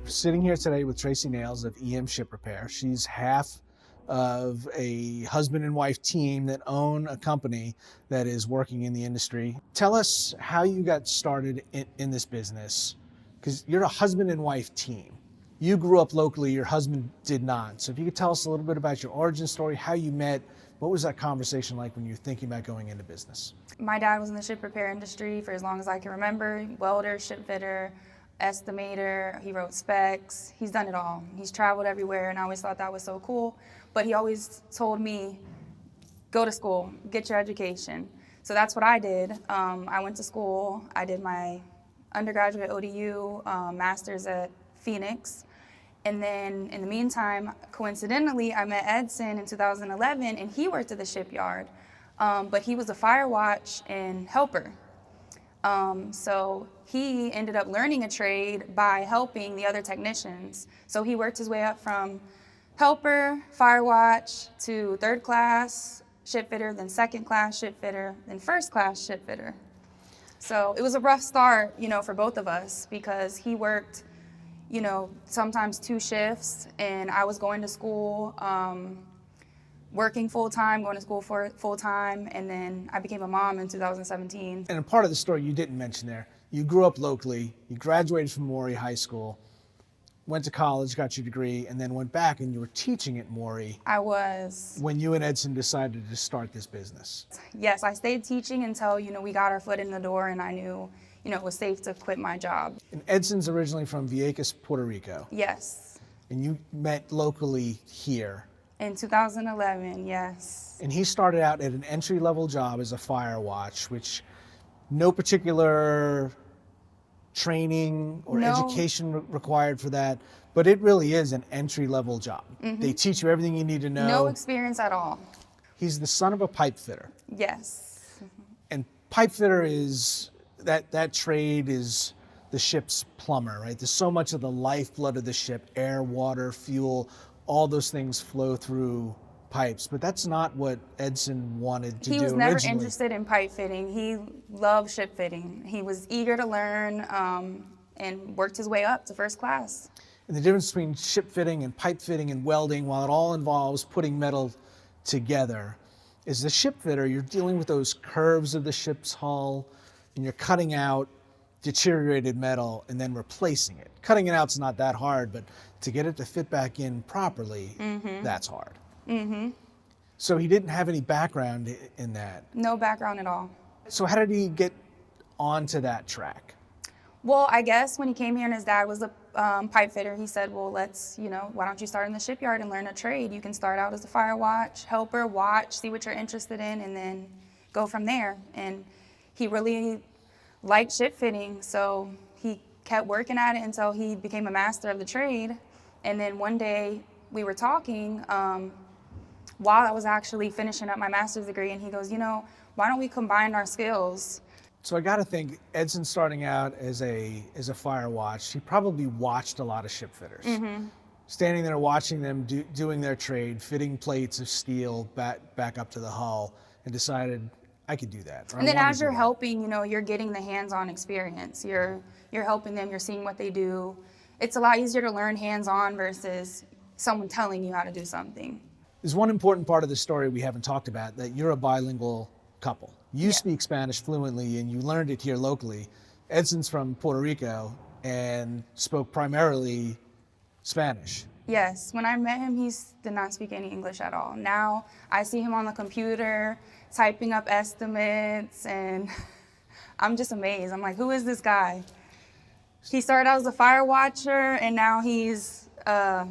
sitting here today with Tracy Nales of EM Ship Repair. She's half of a husband and wife team that own a company that is working in the industry. Tell us how you got started in this business, because you're a husband and wife team. You grew up locally, your husband did not. So if you could tell us a little bit about your origin story, how you met, what was that conversation like when you were thinking about going into business? My dad was in the ship repair industry for as long as I can remember. Welder, ship fitter, estimator, he wrote specs, he's done it all. He's traveled everywhere, and I always thought that was so cool. But he always told me, go to school, get your education. So that's what I did. I went to school, I did my undergraduate at ODU, master's at Phoenix. And then in the meantime, coincidentally, I met Edson in 2011, and he worked at the shipyard. But he was a fire watch and helper. So he ended up learning a trade by helping the other technicians. So he worked his way up from helper, fire watch, to third class ship fitter, then second class ship fitter, then first class ship fitter. So it was a rough start, for both of us, because he worked, sometimes 2 shifts, and I was going to school, working full-time, going to school for full-time, and then I became a mom in 2017. And a part of the story you didn't mention there, you grew up locally, you graduated from Maury High School, went to college, got your degree, and then went back and you were teaching at Maury. I was. When you and Edson decided to start this business. Yes, I stayed teaching until, we got our foot in the door and I knew, it was safe to quit my job. And Edson's originally from Vieques, Puerto Rico. Yes. And you met locally here. In 2011, yes. And he started out at an entry-level job as a fire watch, which no particular training or education required for that, but it really is an entry-level job. Mm-hmm. They teach you everything you need to know. No experience at all. He's the son of a pipe fitter. Yes. And pipe fitter is, that trade is the ship's plumber, right? There's so much of the lifeblood of the ship, air, water, fuel, all those things flow through pipes, but that's not what Edson wanted to do. He was never originally. Interested in pipe fitting. He loved ship fitting. He was eager to learn and worked his way up to first class. And the difference between ship fitting and pipe fitting and welding, while it all involves putting metal together, is the ship fitter, you're dealing with those curves of the ship's hull, and you're cutting out deteriorated metal and then replacing it. Cutting it out's not that hard, but to get it to fit back in properly, that's hard. Mm-hmm. So he didn't have any background in that. No background at all. So how did he get onto that track? Well, I guess when he came here and his dad was a pipe fitter, he said, well, let's, why don't you start in the shipyard and learn a trade? You can start out as a fire watch, helper, watch, see what you're interested in, and then go from there. And he really liked ship fitting, so he kept working at it until he became a master of the trade. And then one day we were talking while I was actually finishing up my master's degree, and he goes, why don't we combine our skills? So I got to think, Edson starting out as a fire watch, he probably watched a lot of ship fitters. Mm-hmm. Standing there watching them doing their trade, fitting plates of steel back up to the hull, and decided, I could do that. And then as you're helping, you're getting the hands-on experience. You're helping them, you're seeing what they do. It's a lot easier to learn hands-on versus someone telling you how to do something. There's one important part of the story we haven't talked about, that you're a bilingual couple. You speak Spanish fluently and you learned it here locally. Edson's from Puerto Rico and spoke primarily Spanish. Yes, when I met him, he did not speak any English at all. Now I see him on the computer typing up estimates, and I'm just amazed. I'm like, who is this guy? He started out as a fire watcher, and now he's a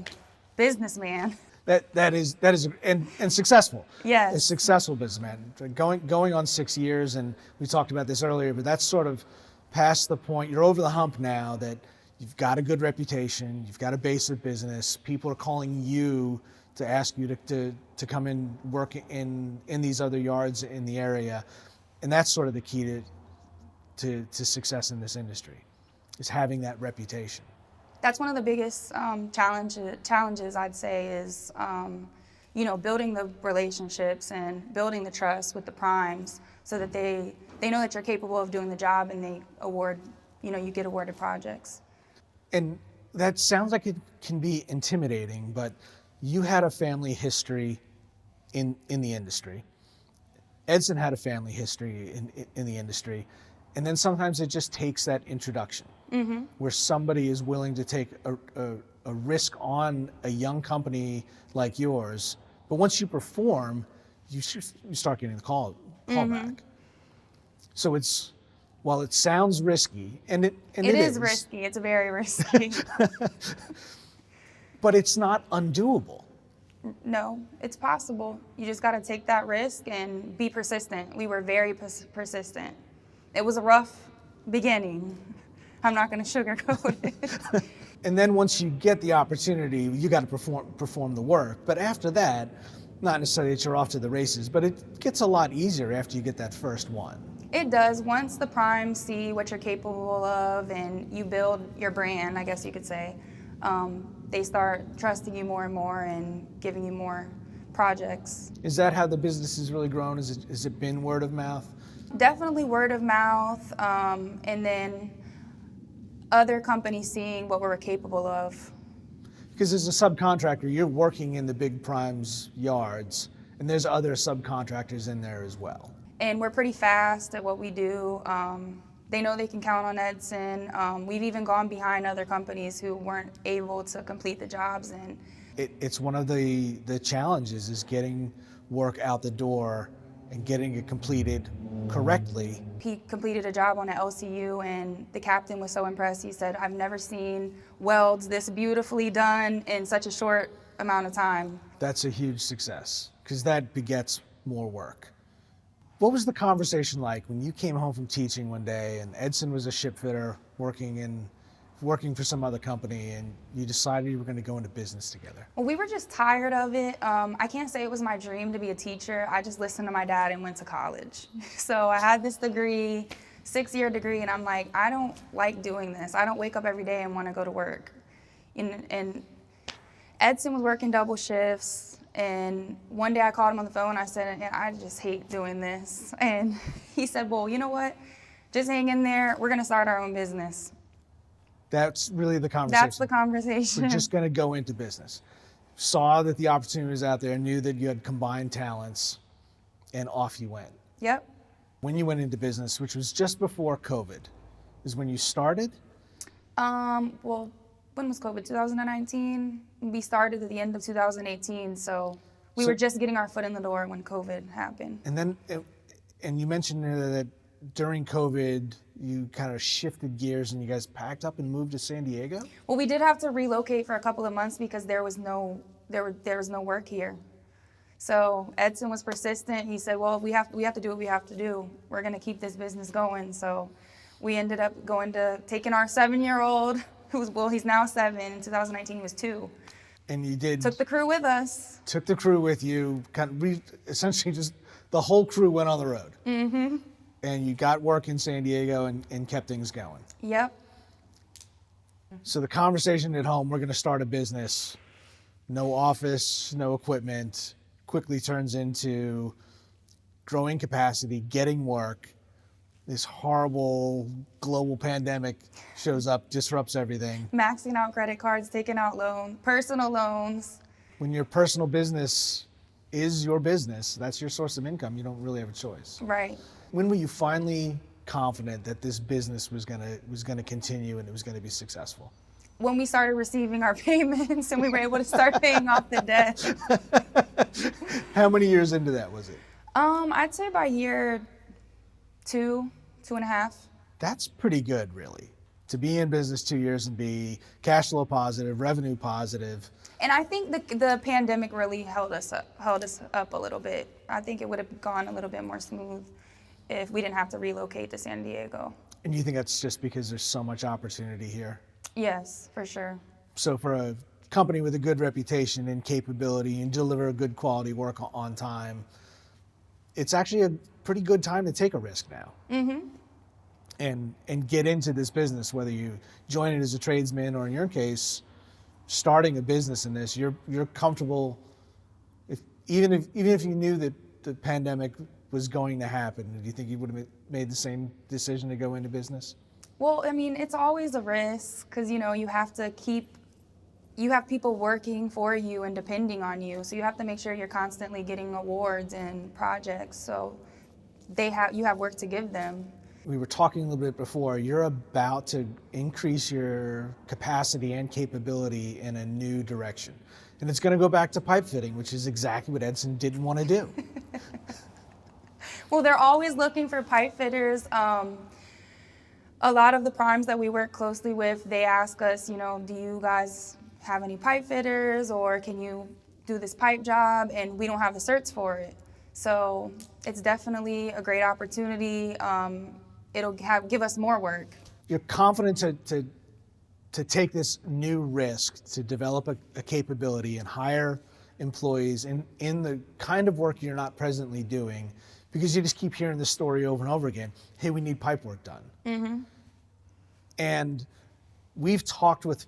businessman. That is and successful. Yes. A successful businessman. Going on 6 years, and we talked about this earlier, but that's sort of past the point. You're over the hump now that you've got a good reputation, you've got a base of business, people are calling you to ask you to come in, work in these other yards in the area. And that's sort of the key to success in this industry, is having that reputation. That's one of the biggest challenges, I'd say, is building the relationships and building the trust with the primes so that they know that you're capable of doing the job, and they award, you get awarded projects. And that sounds like it can be intimidating, but you had a family history in the industry. Edson had a family history in the industry. And then sometimes it just takes that introduction where somebody is willing to take a risk on a young company like yours. But once you perform, you start getting the call back. So while it sounds risky, and it is risky, it's very risky. But it's not undoable. No, it's possible. You just got to take that risk and be persistent. We were very persistent. It was a rough beginning. I'm not going to sugarcoat it. And then once you get the opportunity, you got to perform the work. But after that, not necessarily that you're off to the races, but it gets a lot easier after you get that first one. It does. Once the primes see what you're capable of and you build your brand, I guess you could say, they start trusting you more and more and giving you more projects. Is that how the business has really grown? Has it been word of mouth? Definitely word of mouth, and then other companies seeing what we're capable of. Because as a subcontractor, you're working in the big primes yards, and there's other subcontractors in there as well. And we're pretty fast at what we do. They know they can count on Edson. We've even gone behind other companies who weren't able to complete the jobs. And it's one of the challenges is getting work out the door and getting it completed correctly. He completed a job on an LCU, and the captain was so impressed. He said, "I've never seen welds this beautifully done in such a short amount of time." That's a huge success because that begets more work. What was the conversation like when you came home from teaching one day and Edson was a ship fitter working for some other company, and you decided you were going to go into business together? Well, we were just tired of it. I can't say it was my dream to be a teacher. I just listened to my dad and went to college. So I had this degree, 6-year degree, and I'm like, I don't like doing this. I don't wake up every day and want to go to work. And Edson was working double shifts. And one day I called him on the phone. I said, I just hate doing this. And he said, well, you know what? Just hang in there. We're going to start our own business. That's really the conversation. That's the conversation. We're just going to go into business. Saw that the opportunity was out there, knew that you had combined talents, and off you went. Yep. When you went into business, which was just before COVID, is when you started? Well, when was COVID? 2019? We started at the end of 2018, so we were just getting our foot in the door when COVID happened. And then, and you mentioned that during COVID, you kind of shifted gears and you guys packed up and moved to San Diego? Well, we did have to relocate for a couple of months because there was no work here. So Edson was persistent. He said, well, we have to do what we have to do. We're going to keep this business going. So we ended up taking our 7-year-old, he's now 7. In 2019, he was 2. And you did. Took the crew with us. Took the crew with you. Essentially just the whole crew went on the road. Mm-hmm. And you got work in San Diego and kept things going. Yep. So the conversation at home, we're going to start a business, no office, no equipment, quickly turns into growing capacity, getting work. This horrible global pandemic shows up, disrupts everything. Maxing out credit cards, taking out personal loans. When your personal business is your business, that's your source of income, you don't really have a choice. Right. When were you finally confident that this business was gonna continue and it was gonna be successful? When we started receiving our payments and we were able to start paying off the debt. How many years into that was it? I'd say by year 2.5. That's pretty good, really. To be in business 2 years and be cash flow positive, revenue positive. And I think the pandemic really held us up a little bit. I think it would have gone a little bit more smooth if we didn't have to relocate to San Diego. And you think that's just because there's so much opportunity here? Yes, for sure. So for a company with a good reputation and capability and deliver a good quality work on time, it's actually a pretty good time to take a risk now. Mm-hmm. And get into this business, whether you join it as a tradesman or in your case, starting a business in this, you're comfortable. Even if you knew that the pandemic was going to happen, do you think you would have made the same decision to go into business? Well, I mean, it's always a risk because, you have people working for you and depending on you. So you have to make sure you're constantly getting awards and projects. So you have work to give them. We were talking a little bit before, you're about to increase your capacity and capability in a new direction. And it's going to go back to pipe fitting, which is exactly what Edson didn't want to do. Well, they're always looking for pipe fitters. A lot of the primes that we work closely with, they ask us, do you guys have any pipe fitters, or can you do this pipe job? And we don't have the certs for it. So it's definitely a great opportunity. It'll give us more work. You're confident to take this new risk, to develop a capability and hire employees in the kind of work you're not presently doing, because you just keep hearing this story over and over again. Hey, we need pipe work done. Mm-hmm. And we've talked with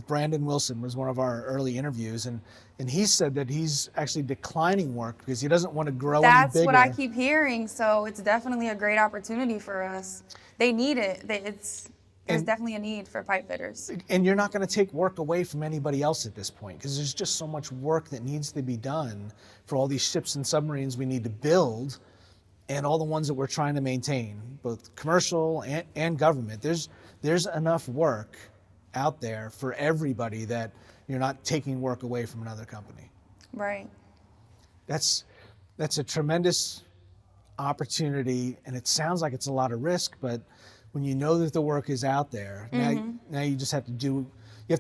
Brandon Wilson, was one of our early interviews, and he said that he's actually declining work because he doesn't want to grow any bigger. That's what I keep hearing, so it's definitely a great opportunity for us. They need it. There's definitely a need for pipe fitters. And you're not going to take work away from anybody else at this point, because there's just so much work that needs to be done for all these ships and submarines we need to build, and all the ones that we're trying to maintain, both commercial and government. There's enough work out there for everybody that you're not taking work away from another company. Right. That's a tremendous opportunity, and it sounds like it's a lot of risk, but when you know that the work is out there, now you just have to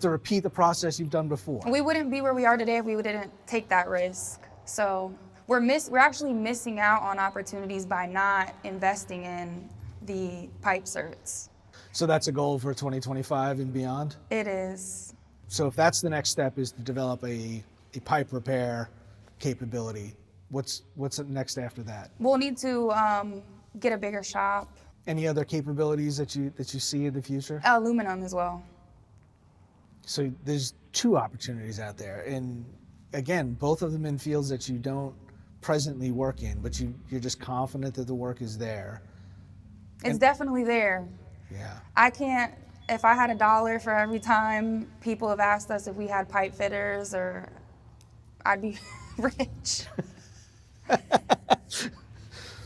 repeat the process you've done before. We wouldn't be where we are today if we didn't take that risk. So we're actually missing out on opportunities by not investing in the pipe certs. So that's a goal for 2025 and beyond? It is. So if that's the next step, is to develop a pipe repair capability, what's next after that? We'll need to get a bigger shop. Any other capabilities that you see in the future? Aluminum as well. So there's two opportunities out there, and again, both of them in fields that you don't presently work in, but you're just confident that the work is there. It's definitely there. Yeah. If I had $1 for every time people have asked us if we had pipe fitters, or I'd be rich.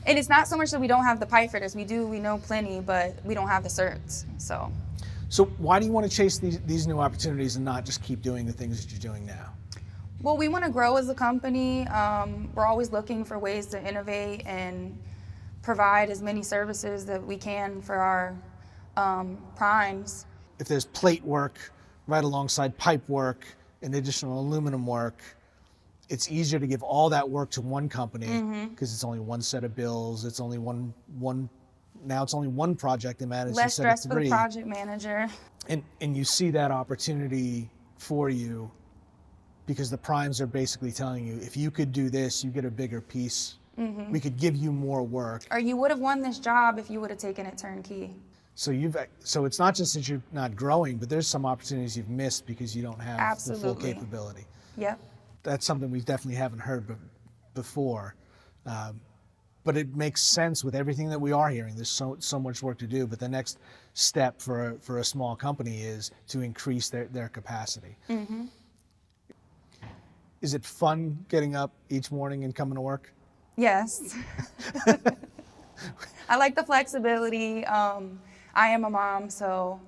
And it's not so much that we don't have the pipe fitters. We know plenty, but we don't have the certs. So why do you want to chase these new opportunities and not just keep doing the things that you're doing now? Well, we want to grow as a company. We're always looking for ways to innovate and provide as many services that we can for our primes. If there's plate work right alongside pipe work and additional aluminum work, it's easier to give all that work to one company because it's only one set of bills. It's only one. Now it's only one project to manage. Less stress for the project manager. And you see that opportunity for you because the primes are basically telling you, if you could do this, you get a bigger piece. Mm-hmm. We could give you more work. Or you would have won this job if you would have taken it turnkey. So it's not just that you're not growing, but there's some opportunities you've missed because you don't have the full capability. Yep. That's something we definitely haven't heard before. But it makes sense with everything that we are hearing. There's so much work to do, but the next step for a small company is to increase their capacity. Mm-hmm. Is it fun getting up each morning and coming to work? Yes. I like the flexibility. I am a mom, so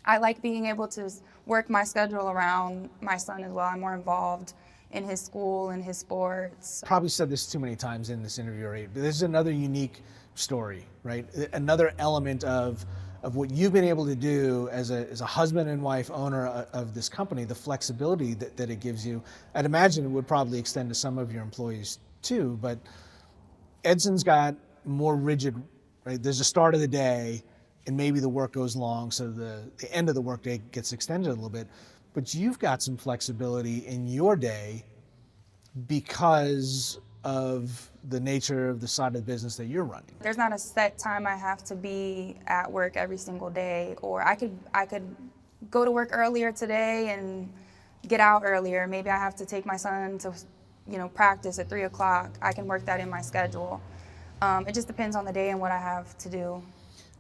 I like being able to work my schedule around my son as well. I'm more involved in his school and his sports. Probably said this too many times in this interview already, but this is another unique story, right? Another element of what you've been able to do as a husband and wife owner of this company, the flexibility that it gives you. I'd imagine it would probably extend to some of your employees too, but Edson's got more rigid, right? There's a start of the day and maybe the work goes long, so the end of the workday gets extended a little bit. But you've got some flexibility in your day because of the nature of the side of the business that you're running. There's not a set time I have to be at work every single day, or I could go to work earlier today and get out earlier. Maybe I have to take my son to practice at 3 o'clock. I can work that in my schedule. It just depends on the day and what I have to do.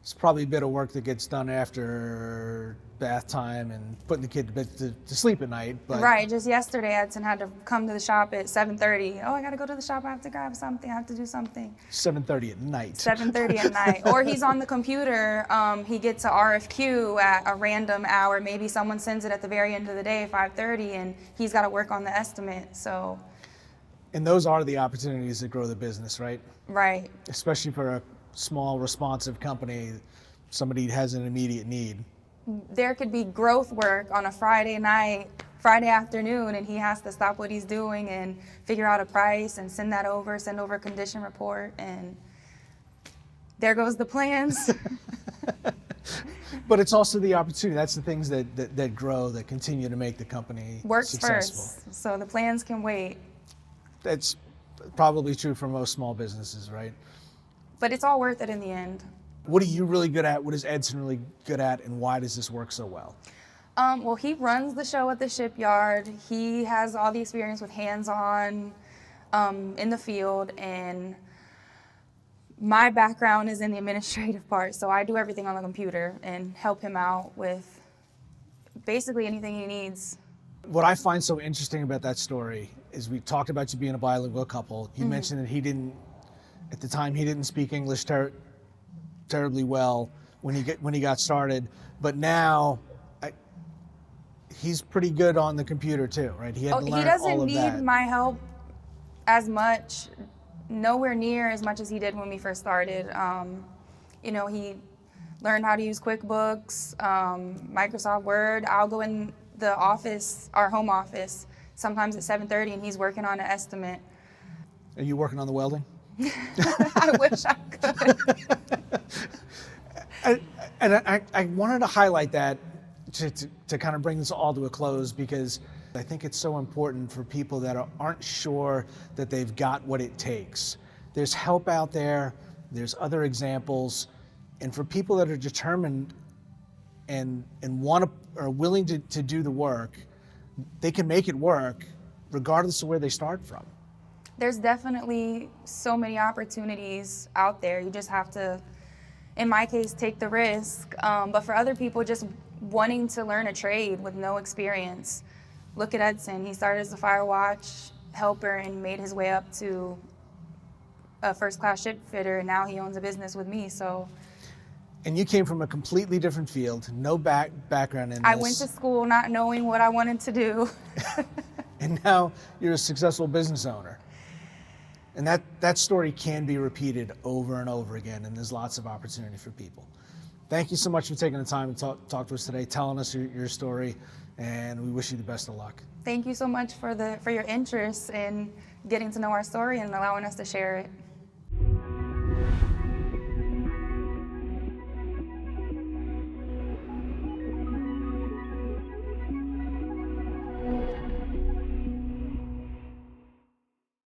It's probably a bit of work that gets done after bath time and putting the kid to bed to sleep at night. But Right. Just yesterday, Edson had to come to the shop at 7:30. Oh, I got to go to the shop. I have to grab something. I have to do something. 7:30 at night. 7:30 at night. Or he's on the computer. He gets a RFQ at a random hour. Maybe someone sends it at the very end of the day, 5:30, and he's got to work on the estimate. So. And those are the opportunities that grow the business, right? Right. Especially for a small, responsive company, somebody has an immediate need. There could be growth work on a Friday night, Friday afternoon, and he has to stop what he's doing and figure out a price and send over a condition report, and there goes the plans. But it's also the opportunity. That's the things that grow, that continue to make the company Works successful. first, so the plans can wait. That's probably true for most small businesses, right? But it's all worth it in the end. What are you really good at? What is Edson really good at? And why does this work so well? Well, he runs the show at the shipyard. He has all the experience with hands-on in the field, and my background is in the administrative part, so I do everything on the computer and help him out with basically anything he needs. What I find so interesting about that story is we talked about you being a bilingual couple. You mentioned that at the time, he didn't speak English terribly well when he got started, but now he's pretty good on the computer too, right? He had to learn He doesn't all of need that. my help as much, nowhere near as much as he did when we first started. He learned how to use QuickBooks, Microsoft Word. I'll go in the office, our home office, sometimes at 7:30, and he's working on an estimate. Are you working on the welding? I wish I could. I wanted to highlight that to kind of bring this all to a close, because I think it's so important for people that aren't sure that they've got what it takes. There's help out there, there's other examples, and for people that are determined and are willing to do the work, they can make it work regardless of where they start from. There's definitely so many opportunities out there. You just have to, in my case, take the risk. But for other people just wanting to learn a trade with no experience, look at Edson. He started as a fire watch helper and made his way up to a first-class ship fitter, and now he owns a business with me. So. And you came from a completely different field, no background in this. I went to school not knowing what I wanted to do. And now you're a successful business owner. And that story can be repeated over and over again, and there's lots of opportunity for people. Thank you so much for taking the time to talk to us today, telling us your story, and we wish you the best of luck. Thank you so much for your interest in getting to know our story and allowing us to share it.